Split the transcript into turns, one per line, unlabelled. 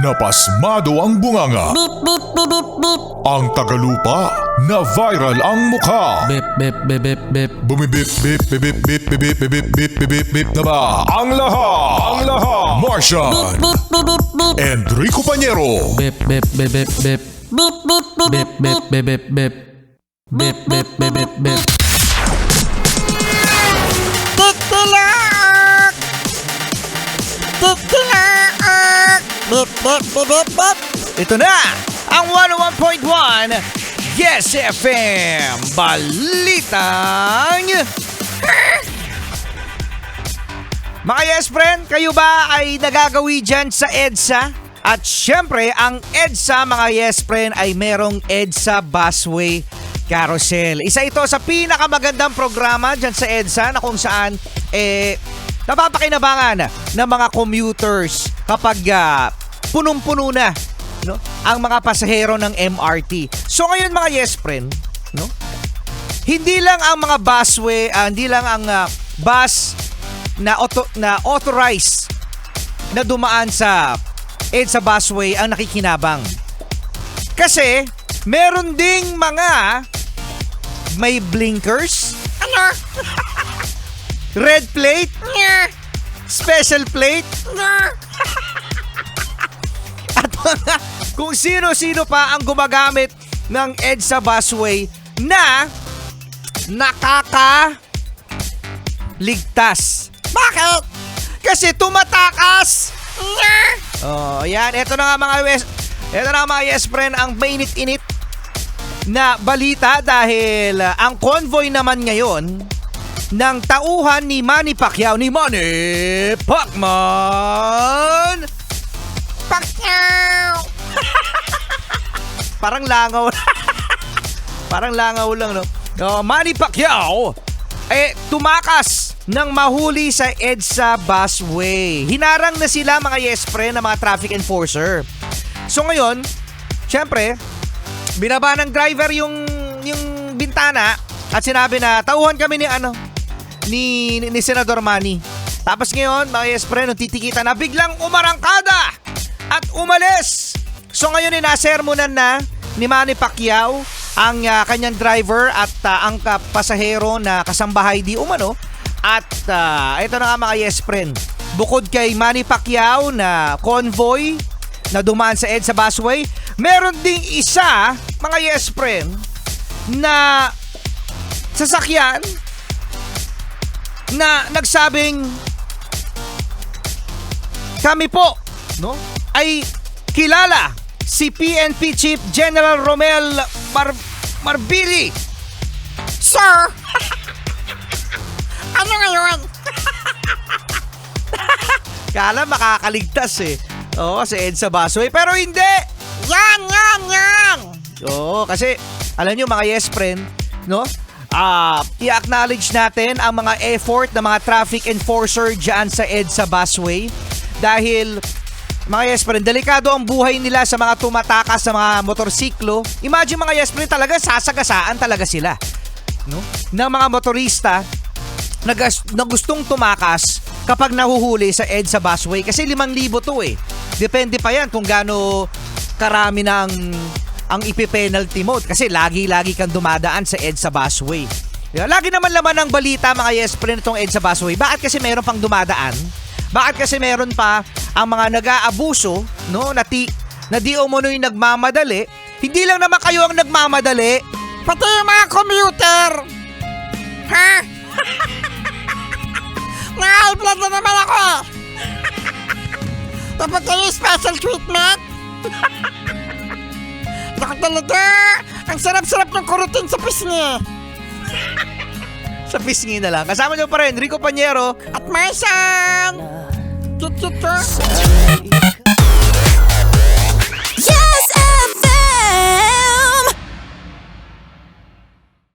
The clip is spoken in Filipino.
Napasmado ang bunganga.
Beep, beep, beep, beep, beep.
Ang tagalupa na viral ang mukha.
Bip, bip, bip, bip, bip.
Bumibip, bip, bip, bip, bip, bip, bip, bip, bip, bip, bip na ba? Ang lahat! Martian,
Beep, beep, beep, beep.
Enrico Pañero,
Bip, bip, bip, bip, bip.
Beep, beep, beep,
Bip,
beep,
bip, bip, bip, bip. Bip, bip, bip, bip, bip.
Titilak! Titilak! Beep, beep, beep, beep, beep.
Ito na ang 101.1 Yes FM Balitang Mga Yes Friend, kayo ba ay nagagawi dyan sa EDSA? At syempre, ang EDSA mga Yes Friend ay merong EDSA Busway Carousel. Isa ito sa pinakamagandang programa dyan sa EDSA na kung saan napapakinabangan ng mga commuters kapag punong-puno na, no, ang mga pasahero ng MRT. So ngayon mga Yes Friend, no, hindi lang ang mga busway, hindi lang ang bus na authorized na dumaan sa EDSA Busway ang nakikinabang. Kasi meron ding mga may blinkers,
Ano?
red plate,
Nya!
special plate,
Nya!
at mga kung sino-sino pa ang gumagamit ng EDSA Busway na nakakaligtas.
Bakit?
Kasi tumatakas!
Nya!
Oh, yan. Ito na nga mga Yes Friend, ang mainit-init na balita dahil ang convoy naman ngayon ng tauhan ni Manny Pacquiao, ni Manny Pacman.
Pacquiao!
Parang langaw. Parang langaw lang, no? Manny Pacquiao tumakas nang mahuli sa EDSA Busway. Hinarang na sila mga Yes Friend ng mga traffic enforcer. So ngayon, syempre, binaba ng driver yung bintana at sinabi na tauhan kami ni Senador Manny. Tapos ngayon, mga Yes Friend, nung titikita na biglang umarangkada at umalis. So ngayon, nasermonan na ni Manny Pacquiao ang kanyang driver at ang pasahero na kasambahay di umano. At ito na nga mga Yes Friend, bukod kay Manny Pacquiao na convoy na dumaan sa EDSA Busway, meron ding isa, mga Yes Friend, na sasakyan na nagsabing kami po, no, ay kilala si PNP Chief General Romel Marbili.
Sir! Ano ngayon?
Kala makakaligtas Oo, sa EDSA Busway. Pero hindi!
Yan!
Oo, kasi alam nyo mga Yes Friend, no? I-acknowledge natin ang mga effort ng mga traffic enforcer dyan sa EDSA Busway. Dahil mga Yes Friend, delikado ang buhay nila sa mga tumatakas sa mga motorsiklo. Imagine mga Yes Friend, talaga sasagasaan talaga sila, no? Ng mga motorista na gustong tumakas kapag nahuhuli sa EDSA Busway. Kasi 5,000 to Depende pa yan kung gaano karami na ang ipipenalty mo. Kasi lagi kang dumadaan sa EDSA Busway. Lagi naman laman ng balita mga Yes Friend itong EDSA Busway. Bakit kasi meron pang dumadaan? Bakit kasi meron pa ang mga nag-aabuso, no? Na di umunoy nagmamadali. Hindi lang naman kayo ang nagmamadali.
Pati yung mga commuter! Ha? Na-high blood na naman ako! Dapat kayo special treatment? Naku talaga! Ang sarap-sarap ng kurutin sa pisngi!
Sa pisngi na lang. Kasama nyo pa rin, Rico Pañero
At Marsan! Chut-chut-chut!